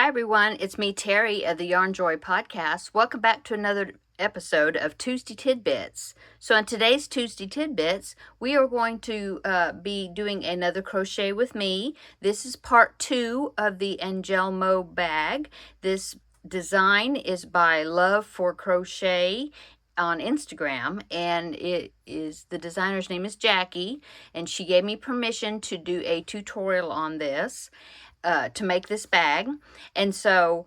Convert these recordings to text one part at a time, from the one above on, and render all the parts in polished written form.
everyone, it's me, Terry, of the Yarnjoy podcast. Welcome back to another episode of Tuesday Tidbits. So on today's Tuesday Tidbits, we are going to be doing another crochet with me. This is part 2 of the Angelmo bag. This design is by Love for Crochet on Instagram, and the designer's name is Jackie, and she gave me permission to do a tutorial on this. To make this bag. And so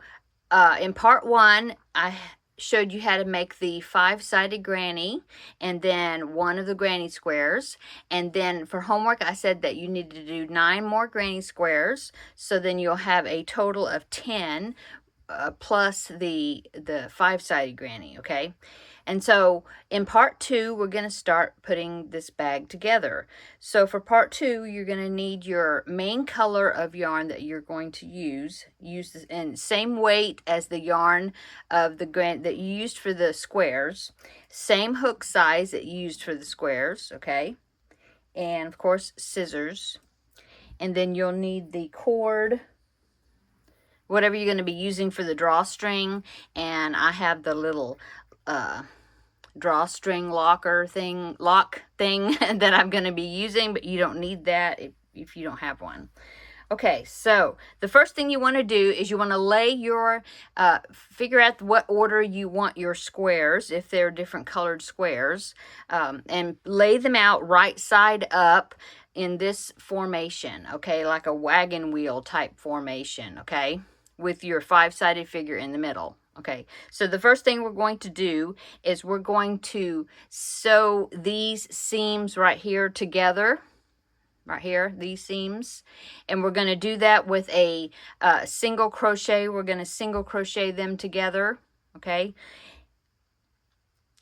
in part 1 I showed you how to make the 5-sided granny and then one of the granny squares, and then for homework I said that you need to do 9 more granny squares, so then you'll have a total of 10 plus the 5-sided granny. Okay, and so in part 2 we're going to start putting this bag together. So for part 2 you're going to need your main color of yarn that you're going to use this in same weight as the yarn of the that you used for the squares, same hook size that you used for the squares. Okay, and of course scissors, and then you'll need the cord, whatever you're going to be using for the drawstring. And I have the little drawstring lock thing that I'm going to be using, but you don't need that if you don't have one. Okay, so the first thing you want to do is you want to lay your figure out what order you want your squares, if they're different colored squares, and lay them out right side up in this formation. Okay, like a wagon wheel type formation. Okay, with your 5-sided figure in the middle. Okay, so the first thing we're going to do is we're going to sew these seams right here together, right here, these seams, and we're going to do that with a single crochet. We're going to single crochet them together. Okay,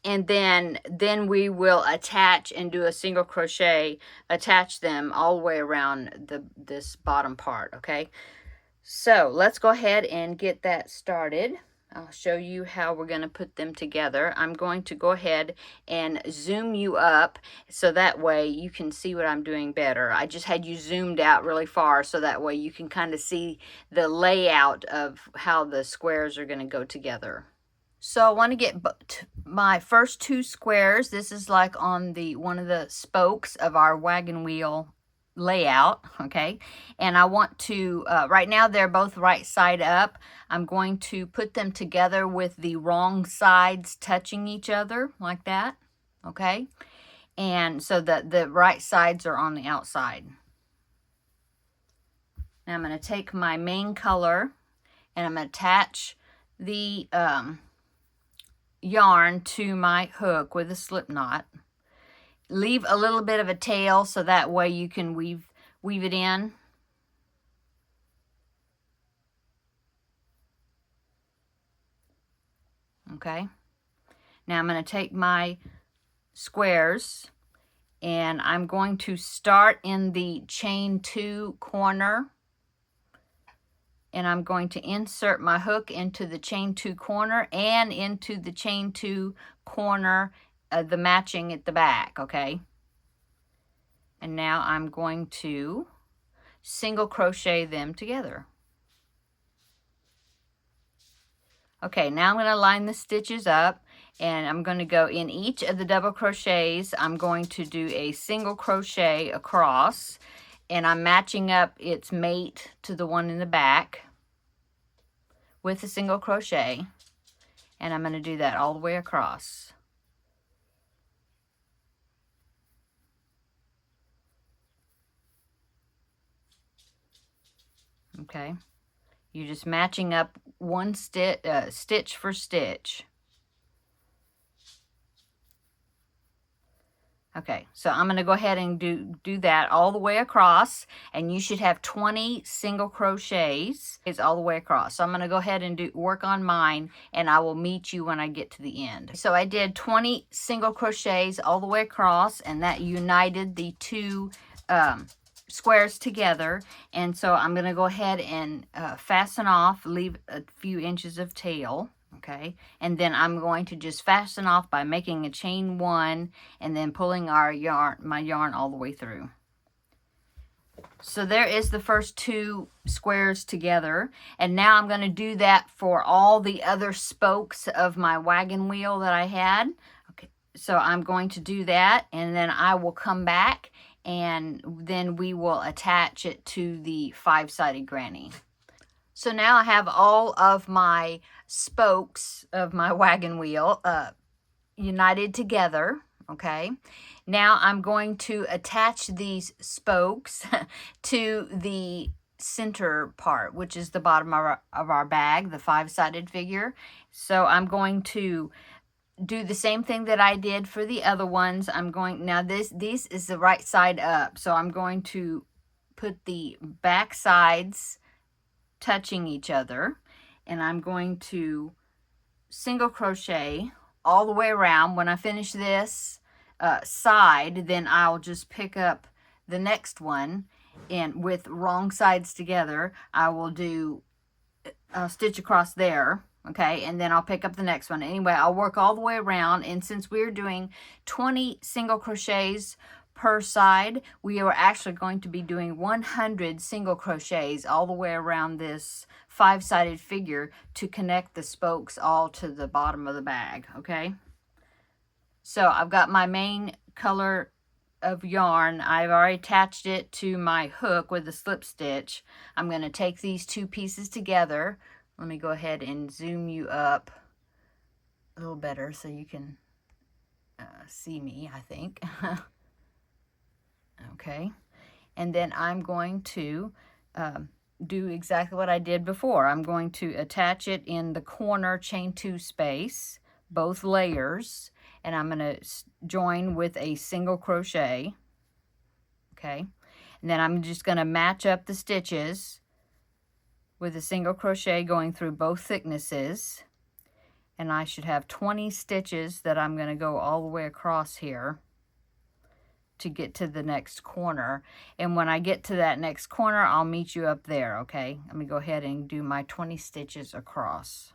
and then we will attach and do a single crochet, attach them all the way around this bottom part. Okay, so let's go ahead and get that started. I'll show you how we're going to put them together. I'm going to go ahead and zoom you up so that way you can see what I'm doing better. I just had you zoomed out really far so that way you can kind of see the layout of how the squares are going to go together. So I want to get my first 2 squares. This is like on one of the spokes of our wagon wheel layout. Okay, and I want to right now they're both right side up. I'm going to put them together with the wrong sides touching each other like that. Okay, and so the right sides are on the outside. Now I'm going to take my main color and I'm going to attach the yarn to my hook with a slip knot. Leave a little bit of a tail so that way you can weave it in. Okay. Now I'm going to take my squares and I'm going to start in the chain 2 corner, and I'm going to insert my hook into the chain 2 corner and into the chain 2 corner, the matching at the back. Okay, and now I'm going to single crochet them together. Okay, now I'm going to line the stitches up, and I'm going to go in each of the double crochets. I'm going to do a single crochet across, and I'm matching up its mate to the one in the back with a single crochet, and I'm going to do that all the way across. Okay, you're just matching up one stitch for stitch. Okay, so I'm going to go ahead and do that all the way across, and you should have 20 single crochets. It's all the way across. So I'm going to go ahead and work on mine, and I will meet you when I get to the end. So I did 20 single crochets all the way across, and that united the 2 squares together. And so I'm going to go ahead and fasten off, leave a few inches of tail. Okay, and then I'm going to just fasten off by making a chain 1 and then pulling my yarn all the way through. So there is the first 2 squares together, and now I'm going to do that for all the other spokes of my wagon wheel that I had. Okay, so I'm going to do that, and then I will come back and then we will attach it to the 5-sided granny. So now I have all of my spokes of my wagon wheel united together. Okay, now I'm going to attach these spokes to the center part, which is the bottom of our bag, the 5-sided figure. So I'm going to do the same thing that I did for the other ones. I'm going, now this is the right side up, so I'm going to put the back sides touching each other, and I'm going to single crochet all the way around. When I finish this side, then I'll just pick up the next one, and with wrong sides together, I will do stitch across there. Okay, and then I'll pick up the next one. Anyway, I'll work all the way around, and since we're doing 20 single crochets per side, we are actually going to be doing 100 single crochets all the way around this 5-sided figure to connect the spokes all to the bottom of the bag. Okay, so I've got my main color of yarn. I've already attached it to my hook with a slip stitch. I'm going to take these 2 pieces together. Let me go ahead and zoom you up a little better so you can see me, I think. Okay, and then I'm going to do exactly what I did before. I'm going to attach it in the corner chain 2 space, both layers, and I'm going to join with a single crochet. Okay, and then I'm just going to match up the stitches with a single crochet going through both thicknesses, and I should have 20 stitches that I'm going to go all the way across here to get to the next corner. And when I get to that next corner, I'll meet you up there. Okay, let me go ahead and do my 20 stitches across.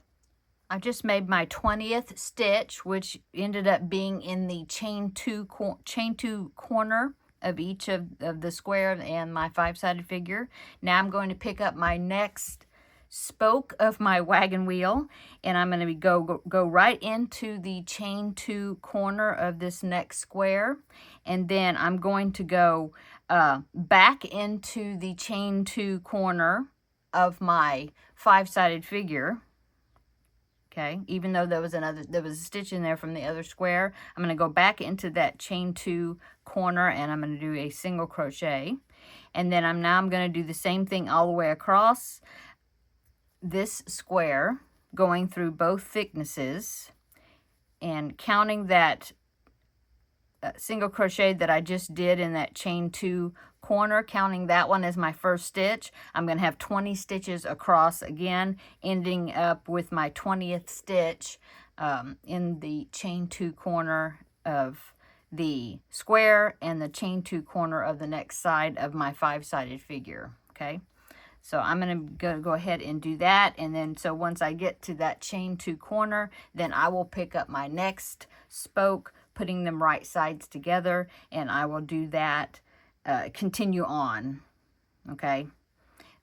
I just made my 20th stitch, which ended up being in the chain two corner of each of the square and my 5-sided figure. Now I'm going to pick up my next spoke of my wagon wheel, and I'm going to go right into the chain 2 corner of this next square, and then I'm going to go back into the chain 2 corner of my 5-sided figure. Okay, even though there was a stitch in there from the other square, I'm going to go back into that chain 2 corner, and I'm going to do a single crochet, and then I'm going to do the same thing all the way across this square, going through both thicknesses and counting that single crochet that I just did in that chain 2 corner, counting that one as my first stitch. I'm going to have 20 stitches across again, ending up with my 20th stitch in the chain 2 corner of the square and the chain 2 corner of the next side of my 5-sided figure. Okay, so I'm going to go ahead and do that, and then so once I get to that chain 2 corner, then I will pick up my next spoke, putting them right sides together, and I will do that, continue on. Okay,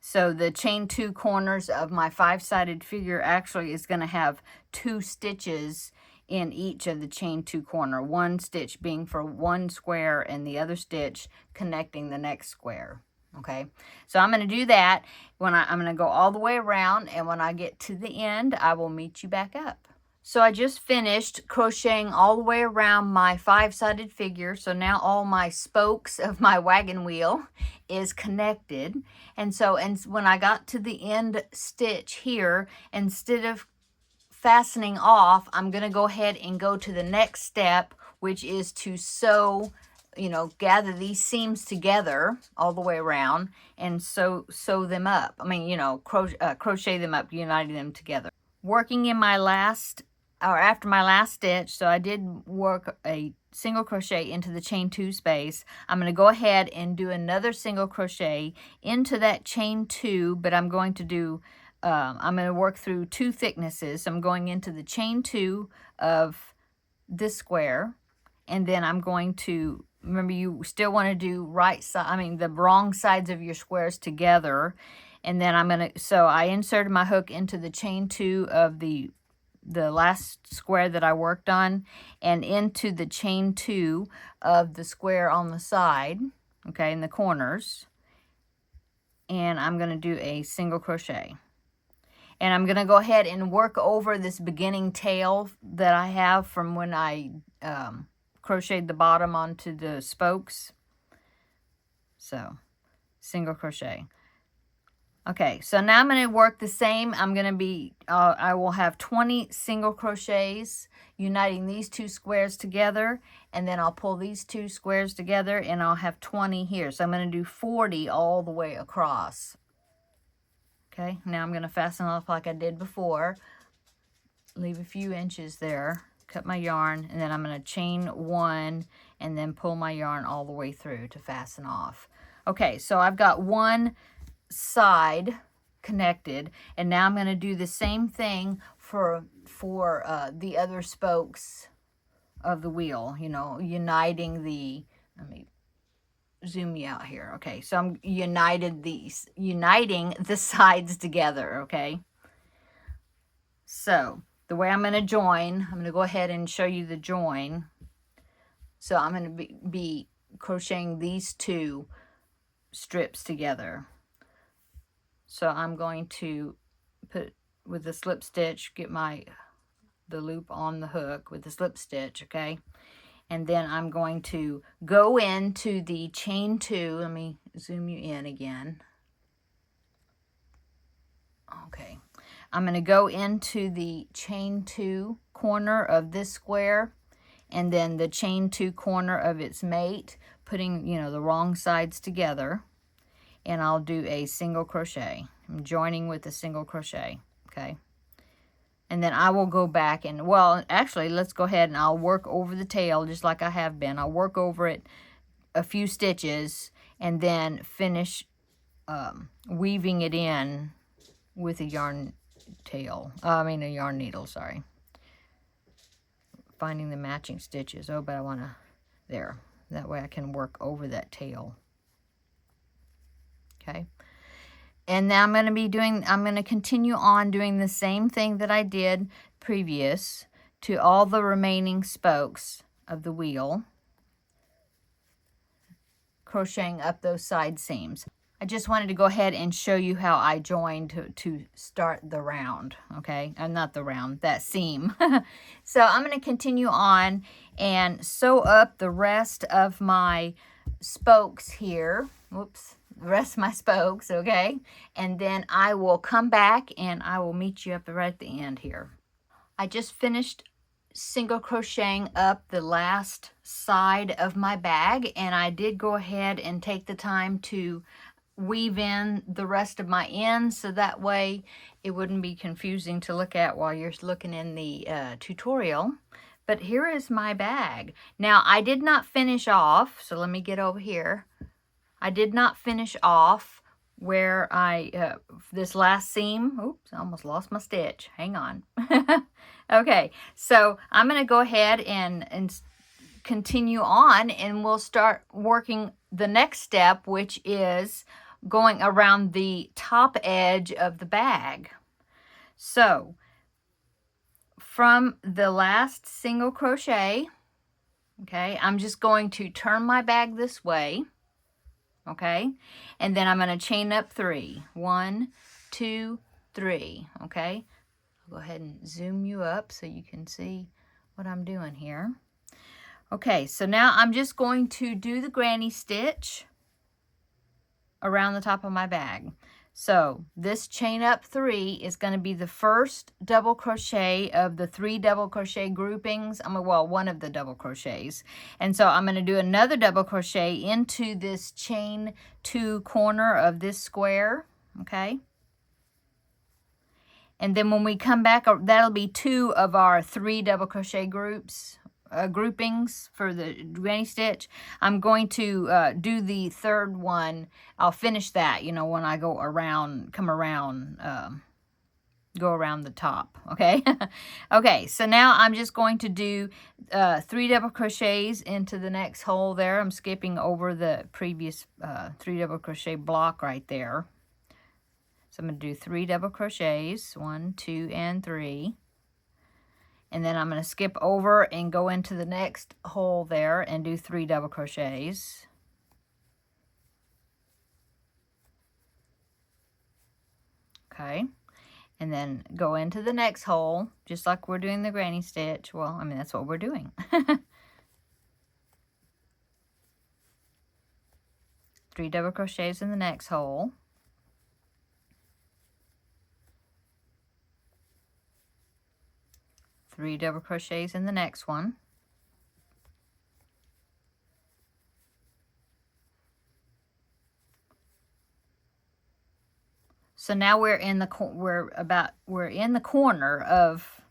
so the chain 2 corners of my 5-sided figure actually is going to have 2 stitches in each of the chain 2 corner, one stitch being for one square and the other stitch connecting the next square. Okay, so I'm going to do that. I'm going to go all the way around, and when I get to the end, I will meet you back up. So I just finished crocheting all the way around my 5-sided figure. So now all my spokes of my wagon wheel is connected. And when I got to the end stitch here, instead of fastening off, I'm going to go ahead and go to the next step, which is to sew, gather these seams together all the way around and sew them up. I mean, crochet them up, uniting them together. Working in my after my last stitch, so I did work a single crochet into the chain 2 space. I'm going to go ahead and do another single crochet into that chain 2, but I'm going to work through 2 thicknesses. So I'm going into the chain 2 of this square, and then I'm going to remember, you still want to do the wrong sides of your squares together. And then so I inserted my hook into the chain 2 of the last square that I worked on, and into the chain 2 of the square on the side, okay, in the corners. And I'm going to do a single crochet. And I'm going to go ahead and work over this beginning tail that I have from when I crocheted the bottom onto the spokes. So, single crochet. Okay, so now I'm going to work the same. I will have 20 single crochets uniting these 2 squares together, and then I'll pull these 2 squares together, and I'll have 20 here. So I'm going to do 40 all the way across. Okay, now I'm going to fasten off like I did before. Leave a few inches there, cut my yarn, and then I'm going to chain 1 and then pull my yarn all the way through to fasten off. Okay, so I've got one side connected, and now I'm going to do the same thing for the other spokes of the wheel, you know, uniting the, let me zoom you out here. Okay, so I'm uniting the sides together. Okay, so the way I'm going to join, I'm going to go ahead and show you the join. So I'm going to be crocheting these 2 strips together. So I'm going to put with the slip stitch, get the loop on the hook with the slip stitch, okay? And then I'm going to go into the chain 2. Let me zoom you in again. Okay. I'm going to go into the chain 2 corner of this square, and then the chain 2 corner of its mate, putting, you know, the wrong sides together. And I'll do a single crochet. I'm joining with a single crochet, okay? And then I will go back and, well, actually, let's go ahead and I'll work over the tail just like I have been. I'll work over it a few stitches and then finish weaving it in with a yarn needle, sorry. Finding the matching stitches. Oh, but I want to, there. That way I can work over that tail. Okay. And now I'm going to continue on doing the same thing that I did previous to all the remaining spokes of the wheel, crocheting up those side seams. I just wanted to go ahead and show you how I joined to start the round, okay? Not the round, that seam. So I'm going to continue on and sew up the rest of my spokes here. Whoops. The rest of my spokes, okay? And then I will come back and I will meet you up right at the end here. I just finished single crocheting up the last side of my bag, and I did go ahead and take the time to weave in the rest of my ends so that way it wouldn't be confusing to look at while you're looking in the tutorial. But here is my bag. Now I did not finish off, so let me get over here. I did not finish off where this last seam. Oops, I almost lost my stitch. Hang on. Okay, so I'm going to go ahead and continue on, and we'll start working the next step, which is going around the top edge of the bag. So from the last single crochet, okay, I'm just going to turn my bag this way. Okay, and then I'm going to chain up 3. 1, 2, 3. Okay, I'll go ahead and zoom you up so you can see what I'm doing here. Okay, so now I'm just going to do the granny stitch around the top of my bag. So this chain up 3 is going to be the first double crochet of the 3 double crochet groupings. Well, one of the double crochets. And so I'm going to do another double crochet into this chain 2 corner of this square. Okay. And then when we come back, that'll be 2 of our 3 double crochet groupings for the granny stitch. I'm going to do the third one. I'll finish that, you know, when I go around, come around go around the top, okay? Okay, so now I'm just going to do 3 double crochets into the next hole there. I'm skipping over the previous 3 double crochet block right there. So I'm going to do 3 double crochets, 1, 2, and 3. And then I'm going to skip over and go into the next hole there and do 3 double crochets. Okay. And then go into the next hole, just like we're doing the granny stitch. Well, I mean, that's what we're doing. 3 double crochets in the next hole. 3 double crochets in the next one. So now we're in the corner of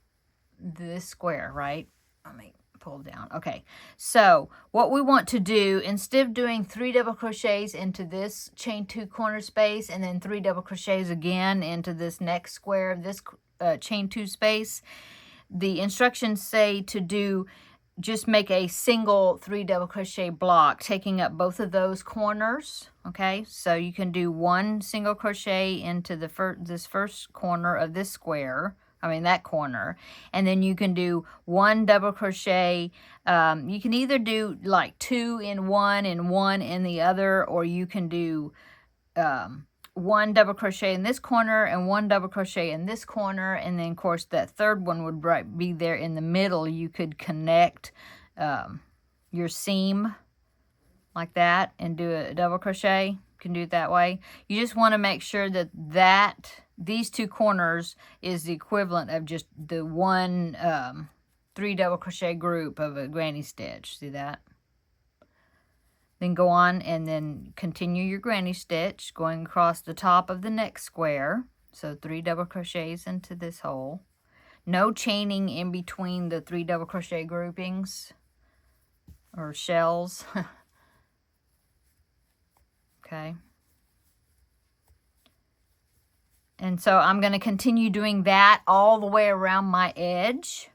this square, right? Let me pull down. Okay. So what we want to do, instead of doing 3 double crochets into this chain 2 corner space and then 3 double crochets again into this next square of this chain 2 space, the instructions say to do just make a single 3 double crochet block, taking up both of those corners. Okay, so you can do 1 single crochet into the this first corner of this square, that corner, and then you can do 1 double crochet. You can either do like 2 in one and 1 in the other, or you can do 1 double crochet in this corner and 1 double crochet in this corner, and then of course that third one would be there in the middle. You could connect your seam like that and do a double crochet. You can do it that way. You just want to make sure that these 2 corners is the equivalent of just the 1 3 double crochet group of a granny stitch. See that? Then go on and then continue your granny stitch going across the top of the next square. So 3 double crochets into this hole. No chaining in between the 3 double crochet groupings or shells. Okay. And so I'm going to continue doing that all the way around my edge.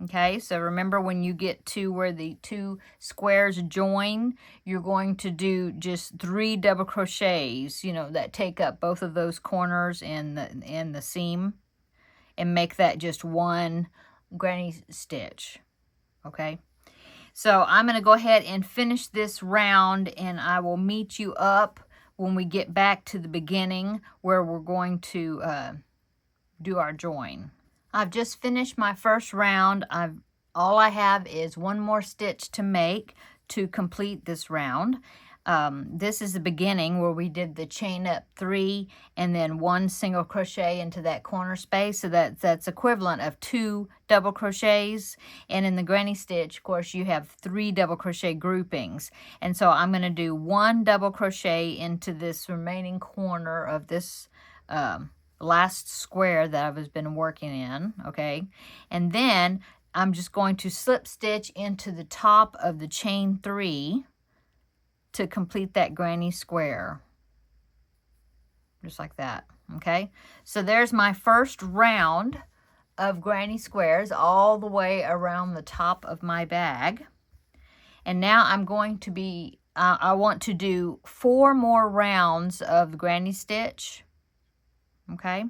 Okay, so remember when you get to where the 2 squares join, you're going to do just 3 double crochets, that take up both of those corners and the seam, and make that just 1 granny stitch. Okay, so I'm going to go ahead and finish this round, and I will meet you up when we get back to the beginning where we're going to do our join. I've just finished my first round. All I have is 1 more stitch to make to complete this round. This is the beginning where we did the chain up 3 and then 1 single crochet into that corner space. So that's equivalent of 2 double crochets. And in the granny stitch, of course, you have 3 double crochet groupings. And so I'm going to do 1 double crochet into this remaining corner of this last square that I've been working in, okay? And then I'm just going to slip stitch into the top of the chain 3 to complete that granny square. Just like that, okay? So there's my first round of granny squares all the way around the top of my bag. And now I'm going to be, I want to do 4 more rounds of granny stitch. Okay,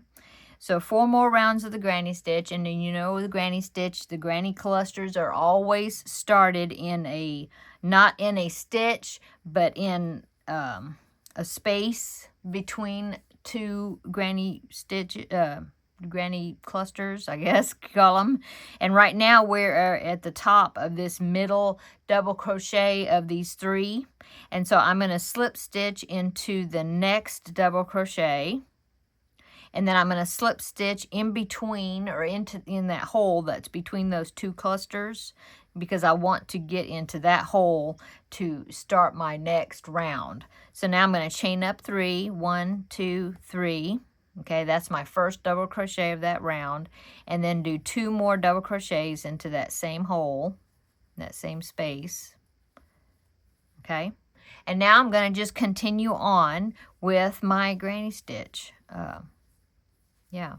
so 4 more rounds of the granny stitch, and then the granny stitch, the granny clusters are always started in not in a stitch, but in a space between 2 granny clusters, I guess you call them. And right now we're at the top of this middle double crochet of these 3, and so I'm going to slip stitch into the next double crochet. And then I'm going to slip stitch in between, or in that hole that's between those 2 clusters, because I want to get into that hole to start my next round. So now I'm going to chain up 3, 1, 2, 3. Okay, that's my first double crochet of that round, and then do 2 more double crochets into that same hole, that same space. Okay, and now I'm going to just continue on with my granny stitch. Yeah.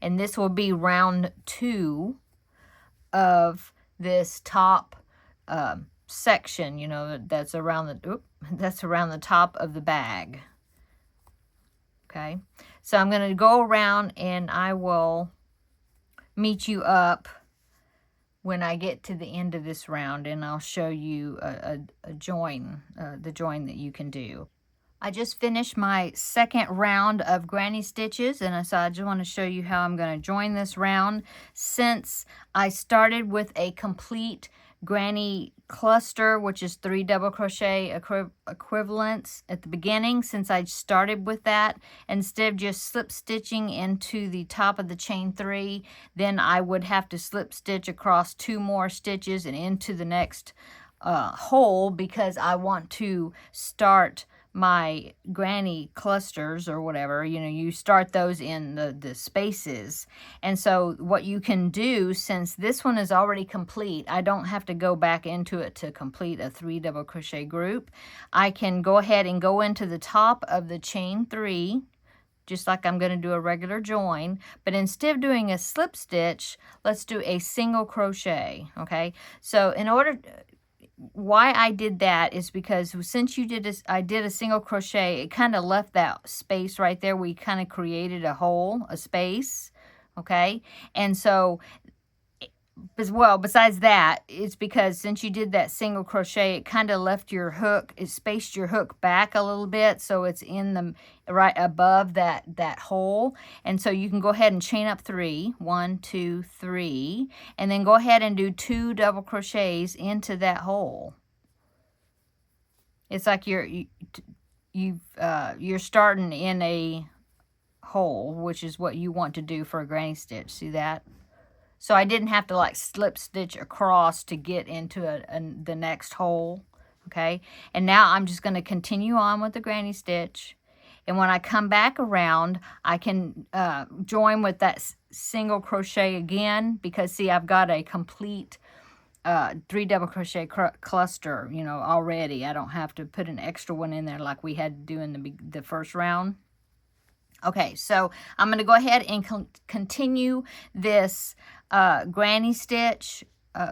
And this will be round 2 of this top section, you know, that's around the top of the bag. Okay, so I'm going to go around and I will meet you up when I get to the end of this round, and I'll show you a join, the join that you can do. I just finished my second round of granny stitches, and so I just want to show you how I'm going to join this round. Since I started with a complete granny cluster, which is 3 double crochet equivalents at the beginning, since I started with that, instead of just slip stitching into the top of the chain 3, then I would have to slip stitch across 2 more stitches and into the next hole, because I want to start my granny clusters or whatever, you know, you start those in the spaces. And so what you can do, since this one is already complete, I don't have to go back into it to complete a 3 double crochet group. I can go ahead and go into the top of the chain 3, just like I'm going to do a regular join, but instead of doing a slip stitch, let's do a single crochet. Okay, so in order, why I did that is because since I did a single crochet, it kind of left that space right there. We kind of created a hole, a space, okay? And so, well, besides that, it's because since you did that single crochet, it kind of left your hook, it spaced your hook back a little bit, so it's in the right above that hole. And so you can go ahead and chain up 3, 1, 2, 3, and then go ahead and do 2 double crochets into that hole. It's like you're starting in a hole, which is what you want to do for a granny stitch. See that? So I didn't have to like slip stitch across to get into the next hole, okay? And now I'm just going to continue on with the granny stitch. And when I come back around, I can join with that single crochet again, because see, I've got a complete 3 double crochet cluster, you know, already. I don't have to put an extra one in there like we had to do in the first round. Okay, so I'm going to go ahead and continue this granny stitch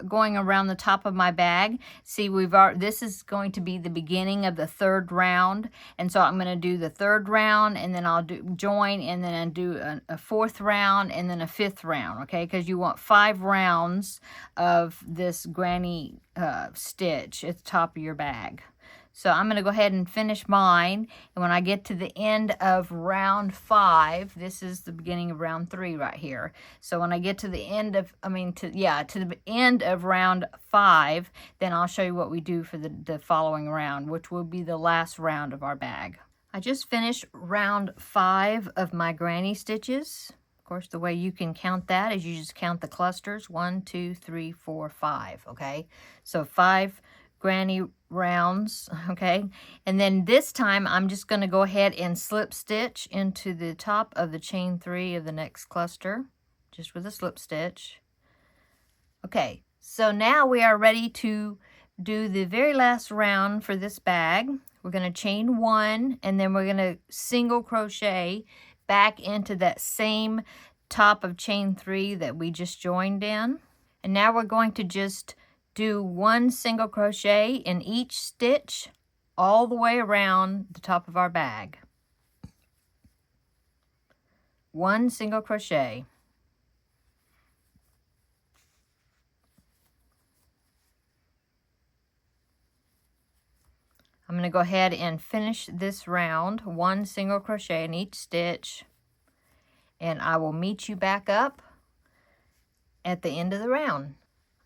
going around the top of my bag. See, this is going to be the beginning of the 3rd round, and so I'm going to do the 3rd round, and then I'll join, and then I'll do a 4th round, and then a 5th round, okay? Because you want 5 rounds of this granny stitch at the top of your bag. So I'm going to go ahead and finish mine, and when I get to the end of round 5, this is the beginning of round 3 right here. So when I get to the end of, to the end of round 5, then I'll show you what we do for the following round, which will be the last round of our bag. I just finished round 5 of my granny stitches. Of course, the way you can count that is you just count the clusters, 1, 2, 3, 4, 5, okay? So 5 granny rounds, okay? And then this time I'm just going to go ahead and slip stitch into the top of the chain 3 of the next cluster, just with a slip stitch. Okay, so now we are ready to do the very last round for this bag. We're going to chain 1, and then we're going to single crochet back into that same top of chain 3 that we just joined in. And now we're going to just do 1 single crochet in each stitch all the way around the top of our bag. 1 single crochet. I'm going to go ahead and finish this round, 1 single crochet in each stitch, and I will meet you back up at the end of the round.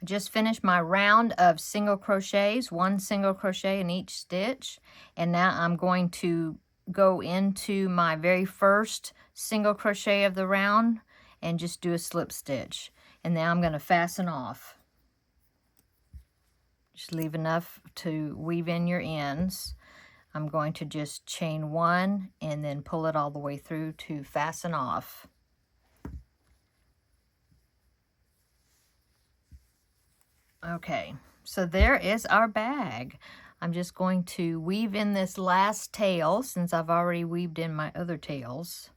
I just finished my round of single crochets, 1 single crochet in each stitch, and now I'm going to go into my very first single crochet of the round and just do a slip stitch. And now I'm going to fasten off. Just leave enough to weave in your ends. I'm going to just chain 1 and then pull it all the way through to fasten off. Okay, so there is our bag. I'm just going to weave in this last tail since I've already weaved in my other tails.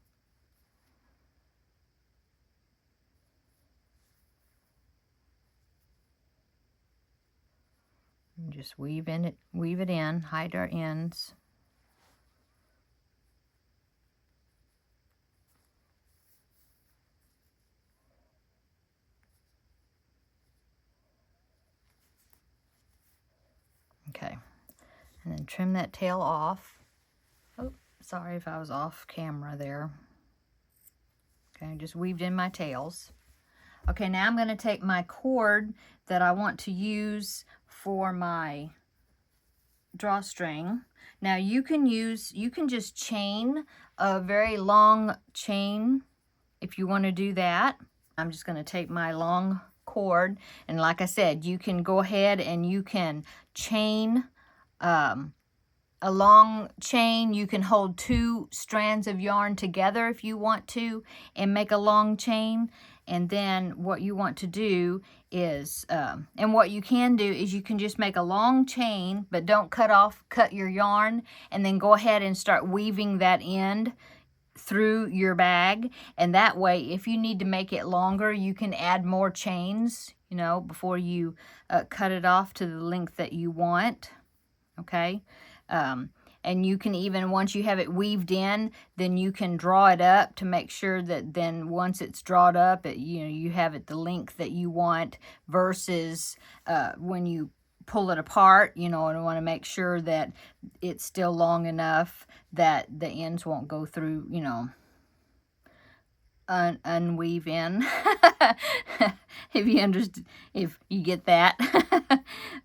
Just weave it in, hide our ends. Okay, and then trim that tail off. Oh, sorry if I was off camera there. Okay, I just weaved in my tails. Okay, now I'm going to take my cord that I want to use for my drawstring. Now you can just chain a very long chain if you want to do that. I'm just going to take my long cord, and like I said, you can go ahead and you can chain a long chain. You can hold 2 strands of yarn together if you want to and make a long chain. And then what you want to do is, and what you can do is you can just make a long chain, but don't cut your yarn, and then go ahead and start weaving that end through your bag. And that way, if you need to make it longer, you can add more chains, you know, before you cut it off to the length that you want. Okay. And you can even, once you have it weaved in, then you can draw it up to make sure that then once it's drawn up, you have it the length that you want, versus when you pull it apart, and I want to make sure that it's still long enough that the ends won't go through, unweave in. If you get that.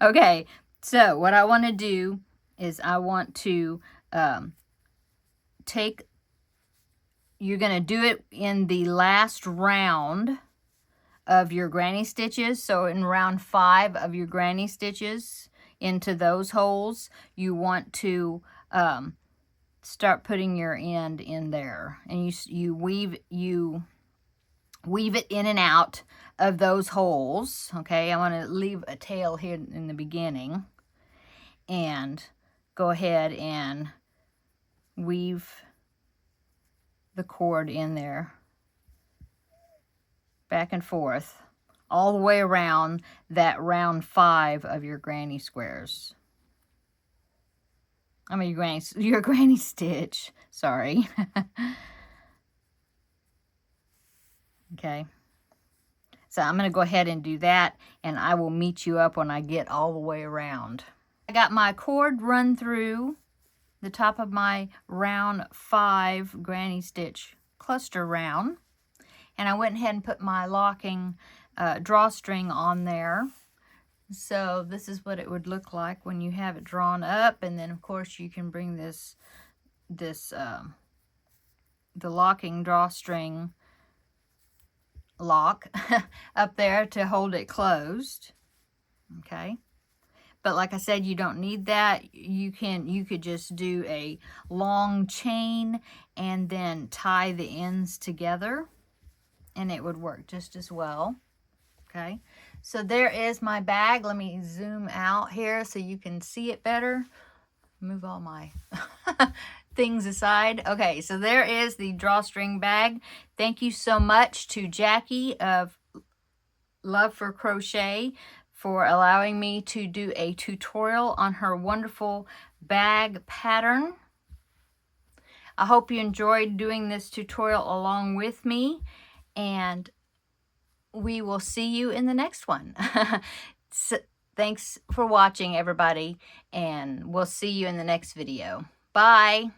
Okay, so what I want to do is I want to you're going to do it in the last round of your granny stitches. So in round 5 of your granny stitches, into those holes, you want to start putting your end in there, and you weave it in and out of those holes. Okay, I want to leave a tail here in the beginning, and go ahead and weave the cord in there, back and forth, all the way around that round 5 of your granny squares. I mean your granny stitch, sorry. Okay, so I'm going to go ahead and do that, and I will meet you up when I get all the way around. I got my cord run through the top of my round 5 granny stitch cluster round, and I went ahead and put my locking drawstring on there. So this is what it would look like when you have it drawn up, and then of course you can bring the locking drawstring lock up there to hold it closed. Okay, but like I said, you don't need that. You could just do a long chain and then tie the ends together, and it would work just as well. Okay, so there is my bag. Let me zoom out here so you can see it better. Move all my things aside. Okay, so there is the drawstring bag. Thank you so much to Jackie of Love for Crochet for allowing me to do a tutorial on her wonderful bag pattern. I hope you enjoyed doing this tutorial along with me, and we will see you in the next one. So, thanks for watching, everybody, and we'll see you in the next video. Bye.